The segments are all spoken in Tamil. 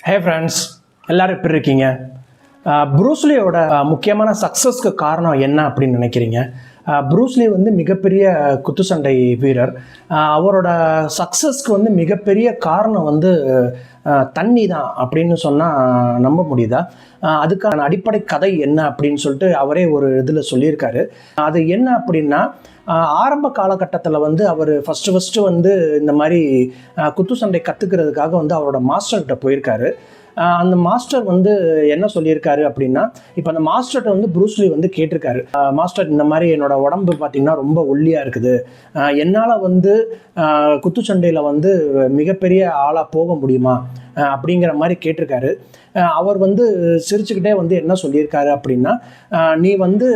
ஹே ஃப்ரெண்ட்ஸ், எல்லோரும் எப்படி இருக்கீங்க? ப்ரூஸ்லியோட முக்கியமான சக்ஸஸ்க்கு காரணம் என்ன அப்படின்னு நினைக்கிறீங்க? ப்ரூஸ்லி வந்து மிகப்பெரிய குத்துச்சண்டை வீரர். அவரோட சக்ஸஸ்க்கு வந்து மிகப்பெரிய காரணம் வந்து தண்ணி தான் அப்படின்னு சொன்னால் நம்ப முடியுதா? அதுக்கான அடிப்படை கதை என்ன அப்படின்னு சொல்லிட்டு அவரே ஒரு இதில் சொல்லியிருக்காரு. அது என்ன அப்படின்னா, ஆரம்ப காலகட்டத்தில் வந்து அவர் ஃபஸ்ட்டு வந்து இந்த மாதிரி குத்துச்சண்டை கற்றுக்கிறதுக்காக வந்து அவரோட மாஸ்டர்கிட்ட போயிருக்காரு. அந்த மாஸ்டர் வந்து என்ன சொல்லியிருக்காரு அப்படின்னா, இப்போ அந்த மாஸ்டர்கிட்ட வந்து ப்ரூஸ்லி வந்து கேட்டிருக்காரு, மாஸ்டர் இந்த மாதிரி என்னோட உடம்பு பார்த்திங்கன்னா ரொம்ப ஒல்லியாக இருக்குது, என்னால் வந்து குத்துச்சண்டையில் வந்து மிகப்பெரிய ஆளாக போக முடியுமா அப்படிங்கிற மாதிரி கேட்டிருக்காரு. அவர் வந்து சிரிச்சுக்கிட்டே வந்து என்ன சொல்லியிருக்காரு அப்படின்னா, நீ வந்து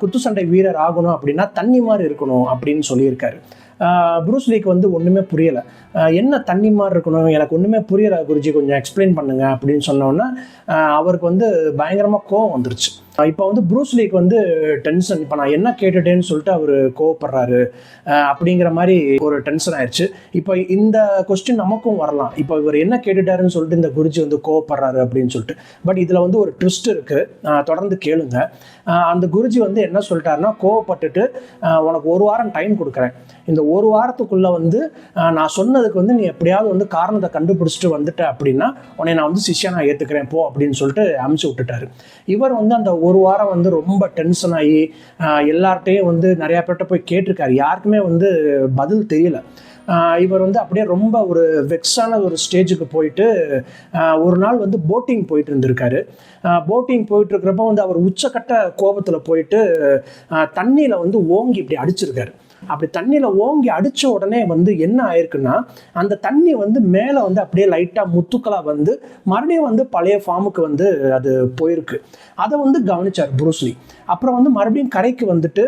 குத்துச்சண்டை வீரர் ஆகணும் அப்படின்னா தண்ணி மாதிரி இருக்கணும் அப்படின்னு சொல்லியிருக்காரு. ப்ரூஸ்லிக்கு வந்து ஒன்றுமே புரியலை. என்ன தண்ணி மாதிரி இருக்கணும், எனக்கு ஒன்றுமே புரியலை குருஜி, கொஞ்சம் எக்ஸ்பிளைன் பண்ணுங்க அப்படின்னு சொன்னோன்னா அவருக்கு வந்து பயங்கரமாக கோவம் வந்துருச்சு. இப்போ வந்து ப்ரூஸ்லிக்கு வந்து டென்ஷன், இப்போ நான் என்ன கேட்டுட்டேன்னு சொல்லிட்டு அவர் கோவப்படுறாரு அப்படிங்கிற மாதிரி ஒரு டென்ஷன் ஆயிடுச்சு. இப்போ இந்த கொஸ்டின் நமக்கும் வரலாம், இப்போ இவர் என்ன கேட்டுட்டாருன்னு சொல்லிட்டு இந்த குருஜி வந்து கோவப்படுறாரு அப்படின்னு சொல்லிட்டு. பட் இதில் வந்து ஒரு ட்விஸ்ட் இருக்குது, தொடர்ந்து கேளுங்க. அந்த குருஜி வந்து என்ன சொல்லிட்டாருன்னா, கோவப்பட்டுட்டு உனக்கு ஒரு வாரம் டைம் கொடுக்குறேன், இந்த ஒரு வாரத்துக்குள்ளே வந்து நான் சொன்னதுக்கு வந்து நீ எப்படியாவது வந்து காரணத்தை கண்டுபிடிச்சிட்டு வந்துட்ட அப்படின்னா உன்னை நான் வந்து சிஷ்யனா ஏற்றுக்கிறேன் போ அப்படின்னு சொல்லிட்டு அமுச்சு விட்டுட்டாரு. இவர் வந்து அந்த ஒரு வாரம் வந்து ரொம்ப டென்ஷன் ஆகி எல்லார்ட்டையும் வந்து நிறையா பேர்கிட்ட போய் கேட்டிருக்காரு, யாருக்குமே வந்து பதில் தெரியல. இவர் வந்து அப்படியே ரொம்ப ஒரு வெக்ஸான ஒரு ஸ்டேஜுக்கு போயிட்டு ஒரு நாள் வந்து போட்டிங் போயிட்டு இருந்திருக்காரு. போட்டிங் போயிட்டு இருக்கிறப்ப வந்து அவர் உச்சக்கட்ட கோபத்தில் போயிட்டு தண்ணியில் வந்து ஓங்கி இப்படி அடிச்சிருக்காரு. அப்படி தண்ணியில் ஓங்கி அடித்த உடனே வந்து என்ன ஆயிருக்குன்னா, அந்த தண்ணி வந்து மேலே வந்து அப்படியே லைட்டாக முத்துக்களாக வந்து மறுபடியும் வந்து பழைய ஃபார்முக்கு வந்து அது போயிருக்கு. அதை வந்து கவனிச்சார் ப்ரூஸ்லி. அப்புறம் வந்து மறுபடியும் கரைக்கு வந்துட்டு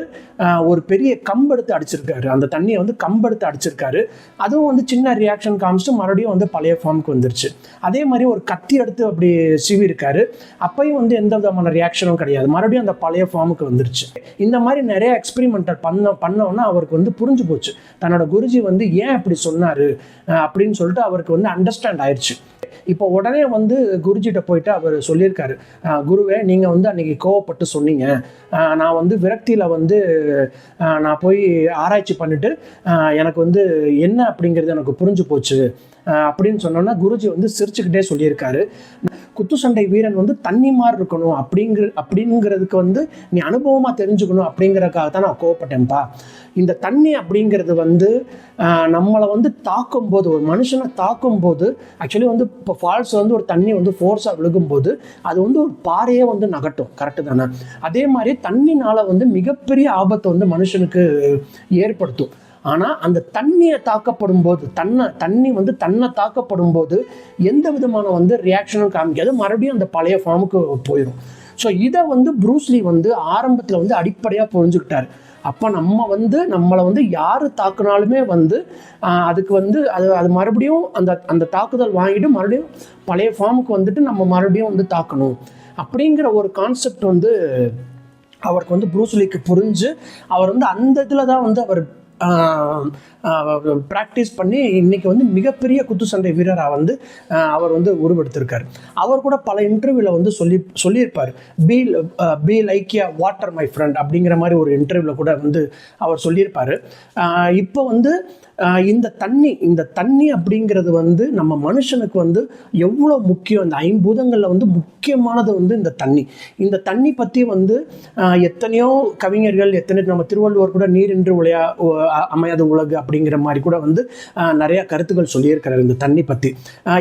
ஒரு பெரிய கம்பெடுத்து அடிச்சிருக்காரு, அந்த தண்ணியை வந்து கம்பெடுத்து அடிச்சிருக்காரு. அதுவும் வந்து சின்ன ரியாக்ஷன் காமிச்சிட்டு மறுபடியும் வந்து பழைய ஃபார்முக்கு வந்துருச்சு. அதே மாதிரி ஒரு கத்தி எடுத்து அப்படி சீவி இருக்காரு, அப்பையும் வந்து எந்த விதமான ரியாக்ஷனும் கிடையாது, மறுபடியும் அந்த பழைய ஃபார்முக்கு வந்துருச்சு. இந்த மாதிரி நிறைய எக்ஸ்பெரிமெண்டல் பண்ணோன்னா அவருக்கு வந்து புரிஞ்சு போச்சு, தன்னோட குருஜி வந்து ஏன் அப்படி சொன்னார் அப்படின்னு சொல்லிட்டு அவருக்கு வந்து அண்டர்ஸ்டாண்ட் ஆயிடுச்சு. இப்போ உடனே வந்து குருஜிட்ட போயிட்டு அவர் சொல்லியிருக்காரு, குருவே நீங்கள் வந்து அன்றைக்கி கோவப்பட்டு சொன்னீங்க, நான் வந்து விரக்தியில் வந்து நான் போய் ஆராய்ச்சி பண்ணிவிட்டு எனக்கு வந்து என்ன அப்படிங்கிறது எனக்கு புரிஞ்சு போச்சு அப்படின்னு சொன்னோன்னா குருஜி வந்து சிரிச்சுக்கிட்டே சொல்லியிருக்காரு, குத்துச்சண்டை வீரன் வந்து தண்ணி மாதிரி இருக்கணும் அப்படிங்கிறதுக்கு வந்து நீ அனுபவமாக தெரிஞ்சுக்கணும் அப்படிங்கிறதுக்காக தான் நான் கோவப்பட்டேன்ப்பா. இந்த தண்ணி அப்படிங்கிறது வந்து நம்மளை வந்து தாக்கும்போது, ஒரு மனுஷனை தாக்கும்போது, ஆக்சுவலி வந்து இப்போ ஃபால்ஸ் வந்து ஒரு தண்ணி வந்து ஃபோர்ஸாக விழுகும்போது அது வந்து ஒரு பாறையே வந்து நகட்டும், கரெக்டு தானே? அதே மாதிரி தண்ணினால் வந்து மிகப்பெரிய ஆபத்தை வந்து மனுஷனுக்கு ஏற்படுத்தும். ஆனால் அந்த தண்ணியை தாக்கப்படும் போது, தண்ணி வந்து தன்னை தாக்கப்படும் போது எந்த விதமான வந்து ரியாக்ஷனும் காமிக்காது, மறுபடியும் அந்த பழைய ஃபார்முக்கு போயிடும். ஸோ இதை வந்து ப்ரூஸ்லி வந்து ஆரம்பத்தில் வந்து அடிப்படையாக புரிஞ்சுக்கிட்டார். அப்போ நம்மளை வந்து யார் தாக்குனாலுமே வந்து அதுக்கு வந்து அது மறுபடியும் அந்த தாக்குதல் வாங்கிட்டு மறுபடியும் பழைய ஃபார்முக்கு வந்துட்டு நம்ம மறுபடியும் வந்து தாக்கணும் அப்படிங்கிற ஒரு கான்செப்ட் வந்து அவருக்கு வந்து ப்ரூஸ்லிக்கு புரிஞ்சு அவர் வந்து அந்த இதில் தான் வந்து அவர் ப்ராக்டிஸ் பண்ணி இன்றைக்கி வந்து மிகப்பெரிய குத்துச்சண்டை வீரராக வந்து அவர் வந்து உருவெடுத்திருக்கார். அவர் கூட பல இன்டர்வியூவில் வந்து சொல்லியிருப்பார், be like a water my friend அப்படிங்கிற மாதிரி ஒரு இன்டர்வியூவில் கூட வந்து அவர் சொல்லியிருப்பார். இப்போ வந்து இந்த தண்ணி அப்படிங்கிறது வந்து நம்ம மனுஷனுக்கு வந்து எவ்வளோ முக்கியம், இந்த ஐம்பூதங்களில் வந்து முக்கியமானது வந்து இந்த தண்ணி பற்றி வந்து எத்தனையோ கவிஞர்கள், நம்ம திருவள்ளுவர் கூட நீரின்றி அமையாத உலகு அப்படிங்கிற மாதிரி கூட வந்து நிறைய கருத்துக்கள் சொல்லியிருக்கிறார் இந்த தண்ணி பற்றி.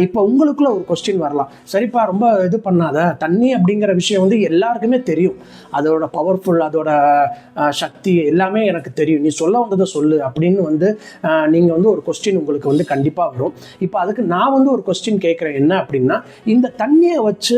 இப்போ உங்களுக்குள்ள ஒரு கொஸ்டின் வரலாம், சரிப்பா ரொம்ப இது பண்ணாத, தண்ணி அப்படிங்கிற விஷயம் வந்து எல்லாருக்குமே தெரியும், அதோட பவர்ஃபுல், அதோட சக்தி எல்லாமே எனக்கு தெரியும், நீ சொல்ல வந்ததை சொல்லு அப்படின்னு வந்து நீங்கள் வந்து ஒரு கொஸ்டின் உங்களுக்கு வந்து கண்டிப்பாக வரும். இப்போ அதுக்கு நான் வந்து ஒரு கொஸ்டின் கேட்குறேன், என்ன அப்படின்னா, இந்த தண்ணியை வச்சு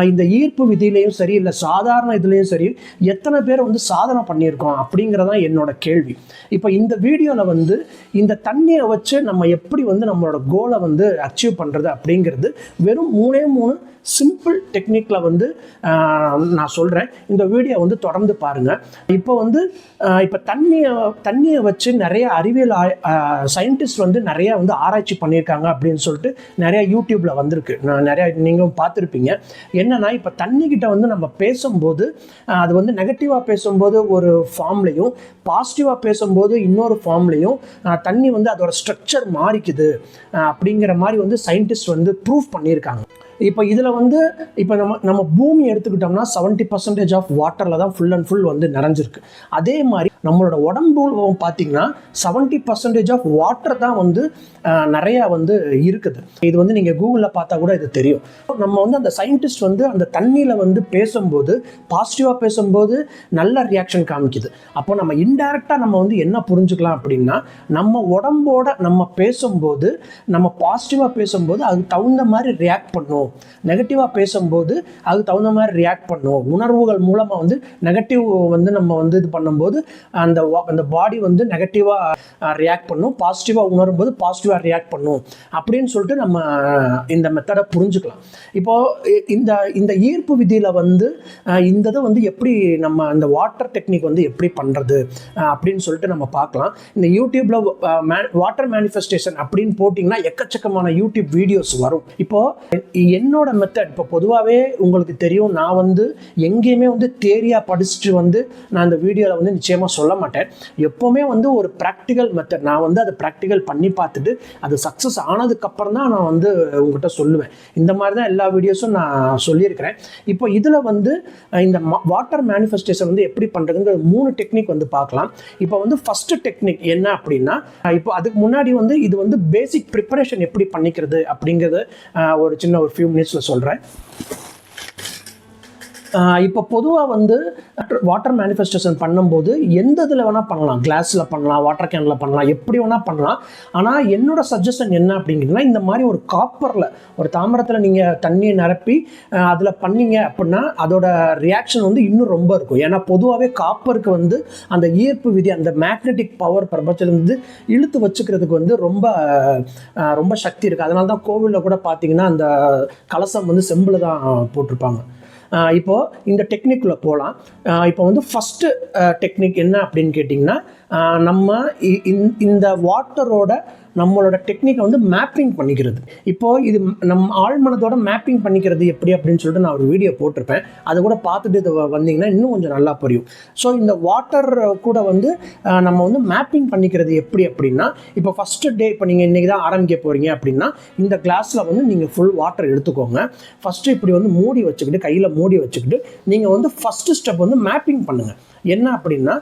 இந்த ஈர்ப்பு விதியிலையும் சரி இல்லை சாதாரண இதுலேயும் சரி எத்தனை பேர் வந்து சாதனை பண்ணியிருக்கோம் அப்படிங்கிறதான் என்னோட கேள்வி. இப்போ இந்த வீடியோவில் வந்து இந்த தண்ணியை வச்சு நம்ம எப்படி வந்து நம்மளோட கோலை வந்து அச்சீவ் பண்ணுறது அப்படிங்கிறது வெறும் 3 சிம்பிள் டெக்னிக்கில் வந்து நான் சொல்கிறேன். இந்த வீடியோ வந்து தொடர்ந்து பாருங்கள். இப்போ தண்ணியை வச்சு நிறைய அறிவியல் சயின்டிஸ்ட் வந்து நிறைய வந்து ஆராய்ச்சி பண்ணியிருக்காங்க அப்படின்னு சொல்லிட்டு நிறைய யூடியூப்பில் வந்திருக்கு. நிறையா நீங்களும் பார்த்துருப்பீங்க. என்னென்னா இப்போ தண்ணிக்கிட்ட வந்து நம்ம பேசும்போது அது வந்து நெகட்டிவாக பேசும்போது ஒரு ஃபார்ம்லையும் பாசிட்டிவாக பேசும்போது இன்னொரு ஃபார்ம்லையும் தண்ணி வந்து அதோட ஸ்ட்ரக்சர் மாறிக்குது அப்படிங்கிற மாதிரி வந்து சயின்டிஸ்ட் வந்து ப்ரூவ் பண்ணியிருக்காங்க. இப்போ இதில் வந்து இப்போ நம்ம பூமி எடுத்துக்கிட்டோம்னா 70% ஆஃப் வாட்டரில் தான் ஃபுல் அண்ட் ஃபுல் வந்து நிறைஞ்சிருக்கு. அதே மாதிரி நம்மளோட உடம்பு பார்த்தீங்கன்னா 70% ஆஃப் வாட்டர் தான் வந்து நிறையா வந்து இருக்குது. இது வந்து நீங்கள் கூகுளில் பார்த்தா கூட இது தெரியும். நம்ம வந்து அந்த சயின்டிஸ்ட் வந்து அந்த தண்ணியில் வந்து பேசும்போது பாசிட்டிவாக பேசும்போது நல்ல ரியாக்ஷன் காமிக்குது. அப்போ நம்ம இன்டைரக்டாக நம்ம வந்து என்ன புரிஞ்சுக்கலாம் அப்படின்னா, நம்ம உடம்போட நம்ம பேசும்போது நம்ம பாசிட்டிவாக பேசும்போது அதுக்கு தகுந்த மாதிரி ரியாக்ட் பண்ணும், நெகட்டிவாக பேசும்போது அதுக்கு தகுந்த மாதிரி ரியாக்ட் பண்ணும். உணர்வுகள் மூலமாக வந்து நெகட்டிவ் வந்து நம்ம வந்து இது பண்ணும்போது அந்த பாடி வந்து நெகட்டிவாக ரியாக்ட் பண்ணும், பாசிட்டிவாக உணரும்போது பாசிட்டிவாக ரியாக்ட் பண்ணும் அப்படின்னு சொல்லிட்டு நம்ம இந்த மெத்தடை புரிஞ்சுக்கலாம். இப்போது இந்த ஈர்ப்பு விதியில் வந்து இந்த இதை வந்து எப்படி நம்ம இந்த வாட்டர் டெக்னிக் வந்து எப்படி பண்ணுறது அப்படின்னு சொல்லிட்டு நம்ம பார்க்கலாம். இந்த யூடியூப்பில் வாட்டர் மேனிஃபெஸ்டேஷன் அப்படின்னு போட்டிங்கன்னா எக்கச்சக்கமான யூடியூப் வீடியோஸ் வரும். இப்போது என்னோட மெத்தட் இப்போ பொதுவாகவே உங்களுக்கு தெரியும், நான் வந்து எங்கேயுமே வந்து தேரியாக படிச்சுட்டு வந்து நான் இந்த வீடியோவில் வந்து நிச்சயமாக சொல்ல மாட்டேன். எப்போவுமே வந்து ஒரு ப்ராக்டிக்கல் மெத்தட், நான் வந்து அதை ப்ராக்டிக்கல் பண்ணி பார்த்துட்டு அது சக்ஸஸ் ஆனதுக்கப்புறம் தான் நான் வந்து உங்கள்கிட்ட சொல்லுவேன். இந்த மாதிரி தான் எல்லா வீடியோஸும் நான் சொல்லியிருக்கிறேன். இப்போ இதில் வந்து இந்த வாட்டர் மேனிஃபெஸ்டேஷன் வந்து எப்படி பண்ணுறதுங்கிற 3 டெக்னிக் வந்து பார்க்கலாம். இப்போ வந்து ஃபஸ்ட்டு டெக்னிக் என்ன அப்படின்னா, இப்போ அதுக்கு முன்னாடி வந்து இது வந்து பேசிக் ப்ரிப்பரேஷன் எப்படி பண்ணிக்கிறது அப்படிங்கிறது ஒரு சின்ன ஒரு few minutes சொல்கிறேன். இப்போ பொதுவாக வந்து வாட்டர் மேனிஃபெஸ்டேஷன் பண்ணும்போது எந்த இதில் வேணால் பண்ணலாம், கிளாஸில் பண்ணலாம், வாட்டர் கேனில் பண்ணலாம், எப்படி வேணால் பண்ணலாம். ஆனால் என்னோட சஜஷன் என்ன அப்படிங்கிறதுனா, இந்த மாதிரி ஒரு காப்பரில் ஒரு தாமிரத்தில் நீங்கள் தண்ணியை நிரப்பி அதில் பண்ணீங்க அப்படின்னா அதோட ரியாக்ஷன் வந்து இன்னும் ரொம்ப இருக்கும். ஏன்னா பொதுவாகவே காப்பருக்கு வந்து அந்த ஈர்ப்பு விதி, அந்த மேக்னெட்டிக் பவர் பிரபஞ்சத்திலிருந்து இழுத்து வச்சுக்கிறதுக்கு வந்து ரொம்ப சக்தி இருக்குது. அதனால தான் கோவிலில் கூட பார்த்தீங்கன்னா அந்த கலசம் வந்து செம்பில் தான் போட்டிருப்பாங்க. இப்போது இந்த டெக்னிக்கில் போகலாம். இப்போ வந்து ஃபஸ்ட்டு டெக்னிக் என்ன அப்படின்னு கேட்டிங்கன்னா, நம்ம இந்த வாட்டரோட நம்மளோட டெக்னிக்கை வந்து மேப்பிங் பண்ணிக்கிறது. இப்போது இது நம்ம ஆழ்மனதோட மேப்பிங் பண்ணிக்கிறது எப்படி அப்படின்னு சொல்லிட்டு நான் ஒரு வீடியோ போட்டிருப்பேன். அதை கூட பார்த்துட்டு இது வந்தீங்கன்னா இன்னும் கொஞ்சம் நல்லா புரியும். ஸோ இந்த வாட்டர் கூட வந்து நம்ம வந்து மேப்பிங் பண்ணிக்கிறது எப்படி அப்படின்னா, இப்போ ஃபஸ்ட்டு டே, இப்போ நீங்கள் இன்றைக்கி தான் ஆரம்பிக்க போகிறீங்க அப்படின்னா இந்த கிளாஸில் வந்து நீங்கள் ஃபுல் வாட்டர் எடுத்துக்கோங்க. ஃபஸ்ட்டு இப்படி வந்து மூடி வச்சுக்கிட்டு, கையில் மூடி வச்சுக்கிட்டு நீங்கள் வந்து ஃபஸ்ட்டு ஸ்டெப் வந்து மேப்பிங் பண்ணுங்கள். என்ன அப்படின்னா,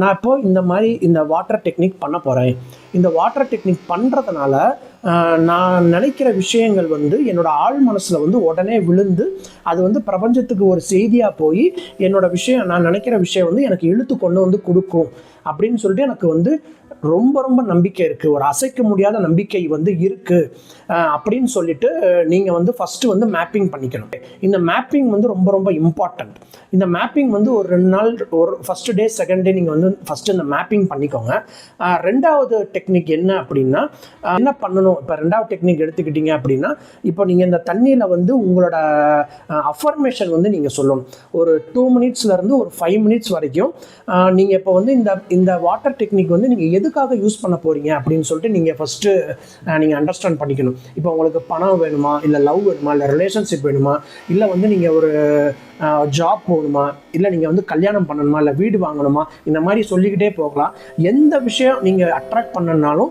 நான் இப்போது இந்த மாதிரி இந்த வாட்டர் டெக்னிக் பண்ண போகிறேன். இந்த வாட்டர் டெக்னிக் பண்ணுறதுனால நான் நினைக்கிற விஷயங்கள் வந்து என்னோடய ஆழ் மனசில் வந்து உடனே விழுந்து அது வந்து பிரபஞ்சத்துக்கு ஒரு செய்தியாக போய் நான் நினைக்கிற விஷயம் வந்து எனக்கு இழுத்து கொண்டு வந்து கொடுக்கும் அப்படின்னு சொல்லிட்டு எனக்கு வந்து ரொம்ப நம்பிக்கை இருக்குது, ஒரு அசைக்க முடியாத நம்பிக்கை வந்து இருக்குது அப்படின்னு சொல்லிட்டு நீங்கள் வந்து ஃபஸ்ட்டு வந்து மேப்பிங் பண்ணிக்கணும். இந்த மேப்பிங் வந்து ரொம்ப இம்பார்ட்டண்ட். இந்த மேப்பிங் வந்து ஒரு 2 நாள், ஒரு ஃபஸ்ட்டு டே செகண்ட் டே நீங்கள் வந்து ஃபஸ்ட்டு இந்த மேப்பிங் பண்ணிக்கோங்க. ரெண்டாவது டெக்னிக் என்ன அப்படின்னா, என்ன பண்ணணும், இப்போ ரெண்டாவது டெக்னிக் எடுத்துக்கிட்டிங்க அப்படின்னா, இப்போ நீங்கள் இந்த தண்ணியில் வந்து உங்களோட அஃபர்மேஷன் வந்து நீங்கள் சொல்லணும். ஒரு 2 மினிட்ஸ்லேருந்து ஒரு 5 மினிட்ஸ் வரைக்கும் நீங்கள் இப்போ வந்து இந்த வாட்டர் டெக்னிக் வந்து நீங்கள் எதுக்காக யூஸ் பண்ண போகிறீங்க அப்படின்னு சொல்லிட்டு நீங்கள் ஃபஸ்ட்டு நீங்கள் அண்டர்ஸ்டாண்ட் பண்ணிக்கணும். இப்போ உங்களுக்கு பணம் வேணுமா, இல்லை லவ் வேணுமா, இல்லை ரிலேஷன்ஷிப் வேணுமா, இல்லை வந்து நீங்கள் ஒரு ஜாப் போகணுமா, இல்லை நீங்கள் வந்து கல்யாணம் பண்ணணுமா, இல்லை வீடு வாங்கணுமா, இந்த மாதிரி சொல்லிக்கிட்டே போகலாம். எந்த விஷயம் நீங்கள் அட்ராக்ட் பண்ணனாலும்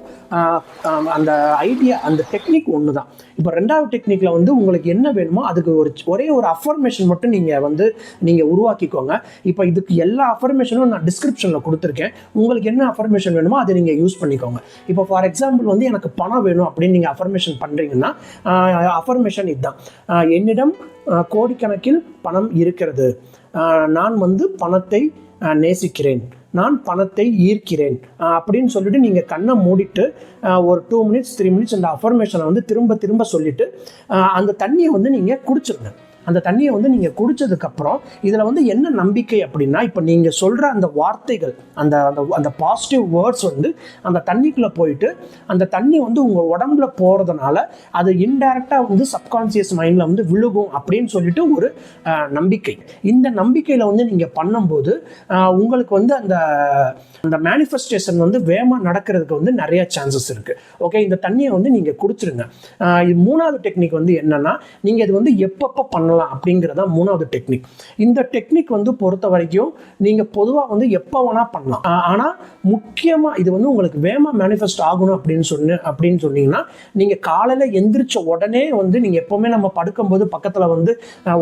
அந்த ஐடியா, அந்த டெக்னிக் ஒன்று தான். இப்போ ரெண்டாவது டெக்னிக்கில் வந்து உங்களுக்கு என்ன வேணுமோ அதுக்கு ஒரே ஒரு அஃபர்மேஷன் மட்டும் நீங்கள் உருவாக்கிக்கோங்க. இப்போ இதுக்கு எல்லா அஃபர்மேஷனும் நான் டிஸ்கிரிப்ஷனில் கொடுத்துருக்கேன். உங்களுக்கு என்ன அஃபர்மேஷன் வேணுமோ அதை நீங்கள் யூஸ் பண்ணிக்கோங்க. இப்போ ஃபார் எக்ஸாம்பிள் வந்து எனக்கு பணம் வேணும் அப்படின்னு நீங்கள் அஃபர்மேஷன் பண்ணுறீங்கன்னா, அஃபர்மேஷன் இதுதான்: என்னிடம் கோடிக்கணக்கில் பணம் இருக்கிறது, நான் வந்து பணத்தை நேசிக்கிறேன், நான் பணத்தை ஈர்க்கிறேன் அப்படின்னு சொல்லிட்டு நீங்கள் கண்ணை மூடிட்டு ஒரு 2 மினிட்ஸ் 3 மினிட்ஸ் அந்த அஃபர்மேஷனை வந்து திரும்ப சொல்லிவிட்டு அந்த தண்ணியை வந்து நீங்கள் குடிச்சிருங்க. அந்த தண்ணியை வந்து நீங்கள் குடித்ததுக்கப்புறம் இதில் வந்து என்ன நம்பிக்கை அப்படின்னா, இப்போ நீங்கள் சொல்கிற அந்த வார்த்தைகள், அந்த அந்த பாசிட்டிவ் வேர்ட்ஸ் வந்து அந்த தண்ணிக்குள்ளே போயிட்டு அந்த தண்ணி வந்து உங்கள் உடம்புல போகிறதுனால அது இன்டைரக்டாக வந்து சப்கான்சியஸ் மைண்டில் வந்து விழுகும் அப்படின்னு சொல்லிட்டு ஒரு நம்பிக்கை. இந்த நம்பிக்கையில் வந்து நீங்கள் பண்ணும்போது உங்களுக்கு வந்து அந்த அந்த மேனிஃபெஸ்டேஷன் வந்து வேகமாக நடக்கிறதுக்கு வந்து நிறைய சான்சஸ் இருக்குது. ஓகே, இந்த தண்ணியை வந்து நீங்கள் குடிச்சிருங்க. இது 3வது டெக்னிக் வந்து என்னன்னா, நீங்கள் இது வந்து எப்பப்போ பண்ணலாம் அப்படிங்கிறதா 3வது டெக்னிக். இந்த டெக்னிக் வந்து பொறுத்த வரைக்கும் நீங்கள் பொதுவாக வந்து எப்போ வேணால் பண்ணலாம். ஆனால் முக்கியமாக இது வந்து உங்களுக்கு வேகமாக மேனிஃபெஸ்ட் ஆகணும் அப்படின்னு சொன்னீங்கன்னா, நீங்கள் காலையில் எந்திரிச்ச உடனே வந்து நீங்கள் எப்போவுமே நம்ம படுக்கும்போது பக்கத்தில் வந்து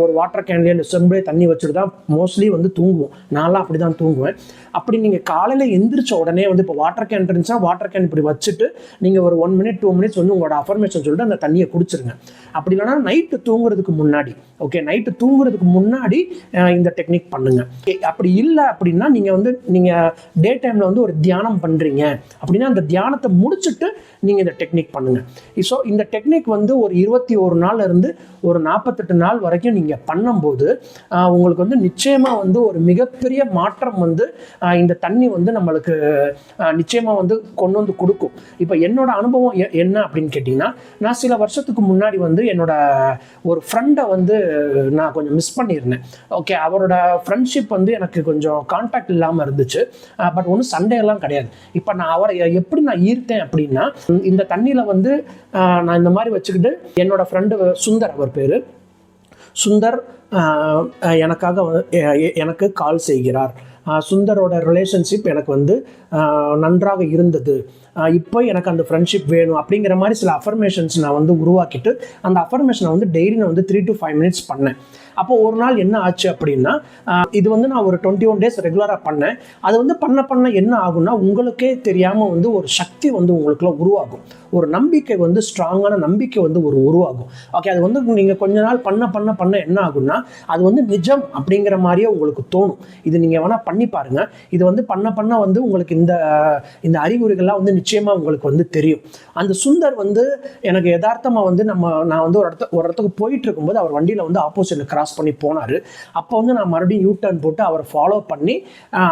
ஒரு வாட்டர் கேன்லேயே இல்லை செம்பிளே தண்ணி வச்சுட்டு தான் மோஸ்ட்லி வந்து தூங்குவோம். நான்லாம் அப்படி தான் தூங்குவேன். அப்படி நீங்கள் காலையில் எந்திரிச்ச உடனே வந்து இப்போ வாட்டர் கேன் இருந்துச்சுன்னா வாட்டர் கேன் இப்படி வச்சுட்டு நீங்கள் ஒரு 1 minute 2 minutes வந்து உங்களோட அஃபர்மேஷன் சொல்லிட்டு அந்த தண்ணியை குடிச்சிருங்க. அப்படி இல்லைனா நைட்டு தூங்குறதுக்கு முன்னாடி, ஓகே, நைட்டு தூங்குறதுக்கு முன்னாடி இந்த டெக்னிக் பண்ணுங்க. அப்படி இல்லை அப்படின்னா நீங்கள் டே டைமில் வந்து ஒரு தியானம் பண்ணுறீங்க அப்படின்னா அந்த தியானத்தை முடிச்சுட்டு நீங்கள் இந்த டெக்னிக் பண்ணுங்க. ஸோ இந்த டெக்னிக் வந்து ஒரு 21 நாள்ல இருந்து ஒரு 48 நாள் வரைக்கும் நீங்கள் பண்ணும்போது உங்களுக்கு வந்து நிச்சயமாக வந்து ஒரு மிகப்பெரிய மாற்றம் வந்து இந்த தண்ணி வந்து நம்மளுக்கு நிச்சயமாக வந்து கொண்டு வந்து கொடுக்கும். இப்போ என்னோட அனுபவம் என்ன அப்படின்னு கேட்டிங்கன்னா, நான் சில வருஷத்துக்கு முன்னாடி வந்து என்னோட ஒரு ஃப்ரெண்டை வந்து நான் கொஞ்சம் மிஸ் பண்ணியிருந்தேன். ஓகே, அவரோட ஃப்ரெண்ட்ஷிப் வந்து எனக்கு கொஞ்சம் கான்டாக்ட் இல்லாமல் இருந்துச்சு. பட் ஒன்றும் சண்டையெல்லாம் கிடையாது. இப்போ நான் அவரை எப்படி நான் ஈர்த்தேன் அப்படின்னா, இந்த தண்ணியில் வந்து நான் இந்த மாதிரி வச்சுக்கிட்டு என்னோட ஃப்ரெண்டு சுந்தர், அவர் பேர் சுந்தர், எனக்கு கால் செய்கிறார். சுந்தரோட ரிலேஷன்ஷிப் எனக்கு வந்து நன்றாக இருந்தது, இப்போ எனக்கு அந்த ஃப்ரெண்ட்ஷிப் வேணும் அப்படிங்கிற மாதிரி சில அஃபர்மேஷன்ஸ் நான் வந்து உருவாக்கிட்டு அந்த அஃபர்மேஷனை வந்து டெய்லி நான் வந்து 3 to 5 minutes பண்ணேன். அப்போ ஒரு நாள் என்ன ஆச்சு அப்படின்னா, இது வந்து நான் ஒரு 21 days ரெகுலராக பண்ணேன். அது வந்து பண்ண என்ன ஆகும்னா, உங்களுக்கே தெரியாமல் வந்து ஒரு சக்தி வந்து உங்களுக்குள்ள உருவாகும். ஒரு நம்பிக்கை வந்து ஸ்ட்ராங்கான நம்பிக்கை வந்து உருவாகும். ஓகே, அது வந்து நீங்கள் கொஞ்ச நாள் பண்ண என்ன ஆகும்னா, அது வந்து நிஜம் அப்படிங்கிற மாதிரியே உங்களுக்கு தோணும். இது நீங்கள் வேணால் பண்ணி பாருங்கள். இது வந்து பண்ண வந்து உங்களுக்கு இந்த அறிகுறிகள்லாம் வந்து நிச்சயமாக உங்களுக்கு வந்து தெரியும். அந்த சுந்தர் வந்து எனக்கு யதார்த்தமாக வந்து நான் வந்து ஒரு இடத்துக்கு போயிட்டு இருக்கும்போது அவர் வண்டியில் வந்து ஆப்போசிட்டில் கிராஸ் பண்ணி போனார். அப்போ வந்து நான் மறுபடியும் யூ-டர்ன் போட்டு அவரை ஃபாலோ பண்ணி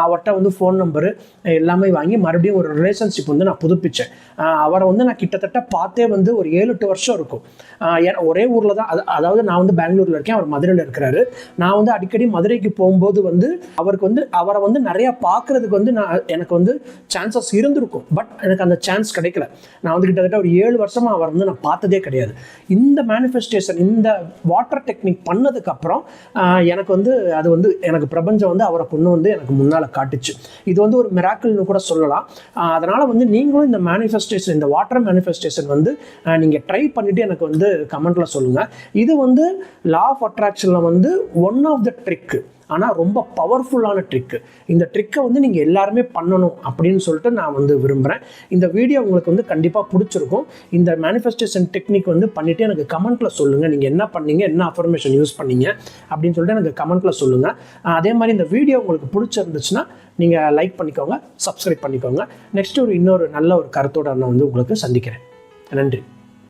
அவர்கிட்ட வந்து ஃபோன் நம்பரு எல்லாமே வாங்கி மறுபடியும் ஒரு ரிலேஷன்ஷிப் வந்து நான் புதுப்பித்தேன். அவரை வந்து நான் கிட்டத்தட்ட பார்த்தே வந்து ஒரு 7-8 வருஷம் இருக்கும். ஒரே ஊரில் தான், அதாவது நான் வந்து பெங்களூரில் இருக்கேன், அவர் மதுரையில் இருக்கிறாரு. நான் வந்து அடிக்கடி மதுரைக்கு போகும்போது வந்து அவரை வந்து நிறையா பார்க்குறதுக்கு வந்து எனக்கு வந்து சான்சஸ் இருந்திருக்கும். பட் எனக்கு அந்த சான்ஸ் கிடைக்கல. நான் வந்து கிட்டத்தட்ட ஒரு 7 வருஷமாக அவரை வந்து நான் பார்த்ததே கிடையாது. இந்த மேனிஃபெஸ்டேஷன், இந்த வாட்டர் டெக்னிக் பண்ணதுக்கப்புறம் எனக்கு வந்து அது வந்து எனக்கு பிரபஞ்சம் வந்து அவரை கொண்டு வந்து எனக்கு முன்னால் காட்டுச்சு. இது வந்து ஒரு மிராக்கிள்னு கூட சொல்லலாம். அதனால் வந்து நீங்களும் இந்த மேனிஃபெஸ்டேஷன், இந்த வாட்டர் மேனிஃபெஸ்டேஷன் வந்து நீங்கள் ட்ரை பண்ணிவிட்டு எனக்கு வந்து கமெண்ட்டில் சொல்லுங்கள். இது வந்து லா ஆஃப் அட்ராக்ஷனில் வந்து ஒன் ஆஃப் த ட்ரிக்கு, ஆனால் ரொம்ப பவர்ஃபுல்லான ட்ரிக்கு. இந்த ட்ரிக்கை வந்து நீங்கள் எல்லாருமே பண்ணணும் அப்படின்னு சொல்லிட்டு நான் வந்து விரும்புகிறேன். இந்த வீடியோ உங்களுக்கு வந்து கண்டிப்பாக பிடிச்சிருக்கும். இந்த மேனிஃபெஸ்டேஷன் டெக்னிக் வந்து பண்ணிவிட்டு எனக்கு கமெண்ட்டில் சொல்லுங்கள். நீங்கள் என்ன பண்ணீங்க, என்ன அஃபர்மேஷன் யூஸ் பண்ணீங்க அப்படின்னு சொல்லிட்டு எனக்கு கமெண்ட்டில் சொல்லுங்கள். அதே மாதிரி இந்த வீடியோ உங்களுக்கு பிடிச்சிருந்துச்சுன்னா நீங்கள் லைக் பண்ணிக்கோங்க, சப்ஸ்கிரைப் பண்ணிக்கோங்க. நெக்ஸ்ட் இன்னொரு நல்ல ஒரு கருத்தோடு நான் வந்து உங்களுக்கு சந்திக்கிறேன். நன்றி.